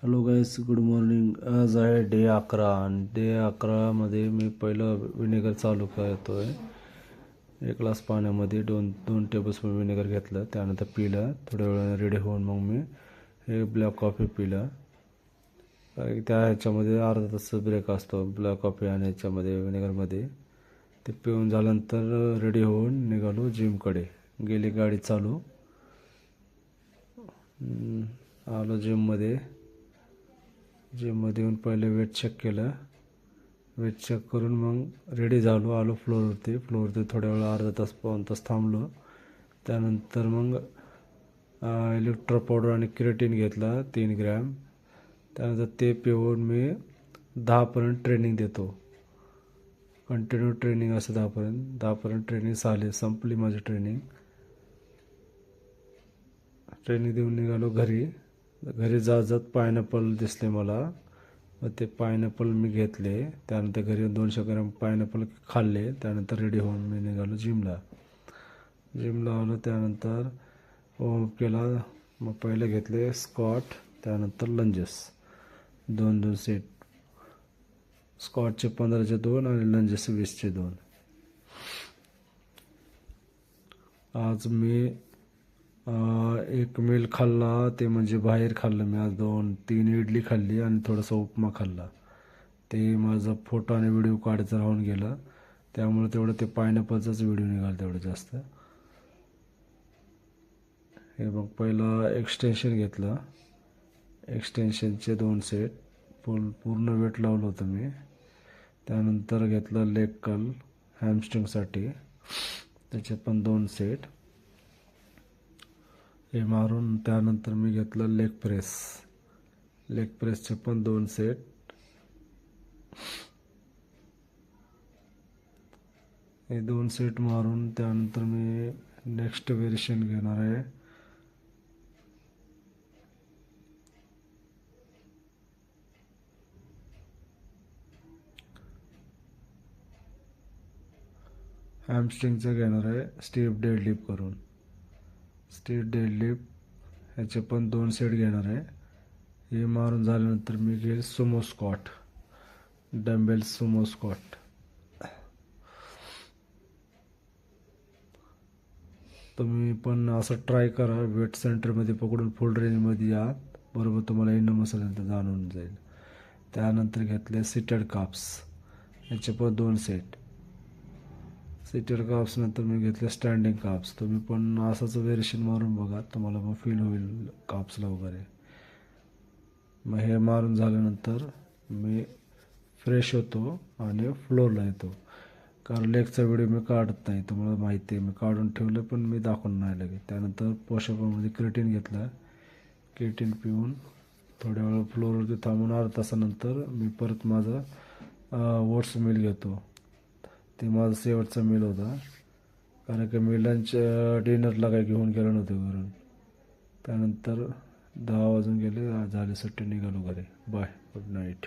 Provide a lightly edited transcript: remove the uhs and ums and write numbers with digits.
Hello गाईस, good morning. आज आहे day 11 आणि डे 11मध्ये मी पहिलं विनेगर चालू करतो आहे. 1 ग्लास पाण्यामध्ये दोन दोन टेबलस्पून विनेगर घेतलं, त्यानंतर पिलं. थोड्या वेळाने रेडी होऊन मग मी हे ब्लॅक कॉफी पिलं. त्या ह्याच्यामध्ये अर्धा तास ब्रेक असतो ब्लॅक कॉफी आणि ह्याच्यामध्ये विनेगरमध्ये. ते पिऊन झाल्यानंतर रेडी होऊन निघालो जिमकडे. गेली गाडी चालू. आलो जिममध्ये येऊन पहिले वेट चेक केलं. वेट चेक करून मग रेडी झालो. आलो फ्लोअरवरती थोड्या वेळ अर्धा तास पाऊण तास थांबलो. त्यानंतर मग इलेक्ट्रो पावडर आणि क्रिएटिन घेतला 3 ग्रॅम. त्यानंतर ते पिऊन मी 10पर्यंत ट्रेनिंग देतो. कंटिन्यू ट्रेनिंग असं 10पर्यंत ट्रेनिंग संपली माझी ट्रेनिंग देऊन निघालो घरी. जात पायनॅपल दिसले मला, मग ते पायनॅपल मी घेतले. त्यानंतर घरी 200 ग्रॅम पायनॅपल खाल्ले. त्यानंतर रेडी होऊन मी निघालो जिमला आलो. त्यानंतर वॉर्मअप केला. मग पहिले घेतले स्क्वॉट, त्यानंतर लंजेस 2-2 सेट. स्क्वॉटचे 15चे 2 आणि लंजेस 20चे 2. आज मी 1 मील खाल्ला, ते म्हणजे बाहेर खाल्लं मी आज. 2-3 इडली खाल्ली आणि थोडासा उपमा खाल्ला. ते माझा फोटो आणि व्हिडिओ काढायचं राहून गेलं, त्यामुळे तेवढं ते पायनॅपलचाच व्हिडिओ निघाला तेवढं जास्त. हे मग पहिला एक्सटेन्शन घेतलं. एक्सटेन्शनचे 2 सेट. पूर्ण वेट लावलं होतं मी. त्यानंतर घेतलं लेग कर्ल हॅमस्ट्रिंगसाठी, त्याचे पण 2 सेट हे मारून. त्यानंतर मी घेतलं लेग प्रेसचे पण 2 सेट. हे 2 सेट मारून त्यानंतर मी नेक्स्ट व्हेरिएशन घेणार आहे. हॅमस्ट्रिंगचं घेणार आहे स्टीप डेडलिफ्ट करून. स्टीप डेडलिफ्ट ह्याचे पण 2 सेट घेणार आहे. हे मारून झाल्यानंतर मी घेईल Sumo squat, dumbbell Sumo squat. तुम्ही पण असं ट्राय करा. वेट सेंटरमध्ये पकडून फुल रेंजमध्ये या, बरोबर तुम्हाला इंडो मसल जाणून जाईल. त्यानंतर घेतले सिटेड काप्स, याचे पण 2 सेट. सिटेड काप्स नंतर मी घेतले स्टँडिंग काप्स. तुम्ही पण असंच व्हेरिएशन मारून बघा, तुम्हाला मग फील होईल काप्सला वगैरे. मग हे मारून झाल्यानंतर मी फ्रेश होतो आणि फ्लोअरला येतो. कारण लेगचा व्हिडिओ मी काढत नाही, तुम्हाला माहिती आहे. मी काढून ठेवलं पण मी दाखवून नाही लगेच. त्यानंतर पोषकामध्ये क्रिएटिन घेतला. क्रिएटिन पिऊन थोड्या वेळ फ्लोअरवरती थांबून अर्धा तासानंतर मी परत माझा ओट्स मिल घेतो. ते माझा शेवटचा मिल होता, कारण की मी लंच डिनरला काही घेऊन गेलो नव्हतो घरून. त्यानंतर 10 वाजून गेले, झाले सुट्टी, निघालो घरी. Bye, good night.